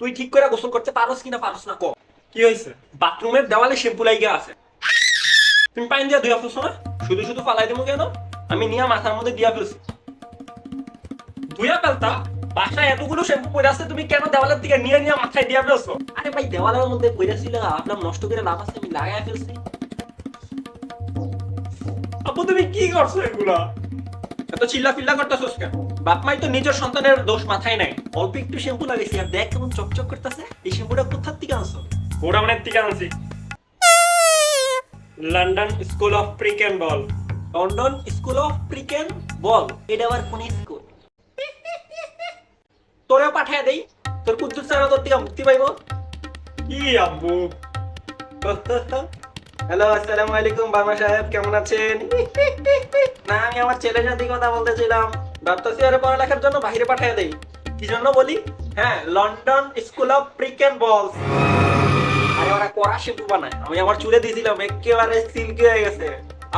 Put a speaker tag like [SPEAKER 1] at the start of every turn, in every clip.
[SPEAKER 1] তুই ঠিক করে গোসল করতে পারোস কিনা পারোস না ক। কি হয়েছে? বাথরুমের দেওয়ালে শ্যাম্পু লাগিয়ে আছে, তুমি পানি দিয়া ধুয়া ফেলছো না? শুধু শুধু ফালাই দেবো কেন? আমি নিয়ে মাথার মধ্যে দিয়া ফেলছি। ধুয়া ফেলতা? বাসায় এতগুলো শ্যাম্পু পড়ে আছে, তুমি কেন দেওয়ালের দিকে নিয়ে নিয়ে মাথায় দিয়া ফেলছো? আরে ভাই দেওয়ালের মধ্যে পড়ে ছিল, আপনার নষ্ট করে লাভ আছে, আমি লাগাই ফেলছি। আপু তুমি কি করছো এগুলা? এত চিল্লা ফিল্লা করতেছস কেন? বাপ মাই তো নিজের সন্তানের দোষ মাথায় নাই। অল্প একটু শ্যাম্পু লাগাইছি আর দেখ কেমন চকচক করতেছে। এই শ্যাম্পুটা কোথার থেকে আনছো? গোডাউনের থেকে আনছি। London school of prick and বল। London school of prick and বল? এটা আবার কোন স্কুল? তোরেও পাঠায় দেই, তোর কুদ্দুস স্যার তোর থেকে মুক্তি পাইবো। কি আব্বু? হ্যালো, আসসালামু আলাইকুম বার্মা সাহেব, কেমন আছেন? না, আমি আমার ছেলের সাথে কথা বলতেছিলাম। ভাবতেছি আরে পড়ালেখার জন্য বাইরে পাঠিয়ে দেই। কি জন্য বলি? হ্যাঁ, London school of prick and balls. আরে ওরা কড়া শ্যাম্পু বানায়, আমি আমার চুলে দিয়েছিলাম, একেবারে সিল্কি হয়ে গেছে।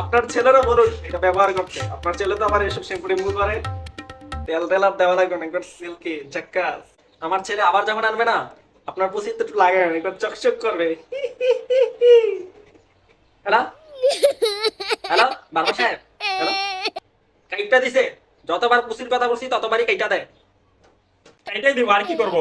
[SPEAKER 1] আপনার ছেলেরও বলুন এটা ব্যবহার করতে। আপনার ছেলে তো আবার এসব শ্যাম্পু টেম্পু করে। তেল তেল আর দেওয়া লাগবে না, একবার সিল্কি ঝাক্কাস। আমার ছেলে আবার যখন আনবে না, আপনার পুষি একটু লাগে, একবার চকচক করবে। হ্যালো হ্যালো বাবা সাহেব, হ্যালো। কাইটা দিছে, যতবার পুষির কথা বলছি ততবারই কাইটা দেয়। কাইটাই দিব, আর কি করবো?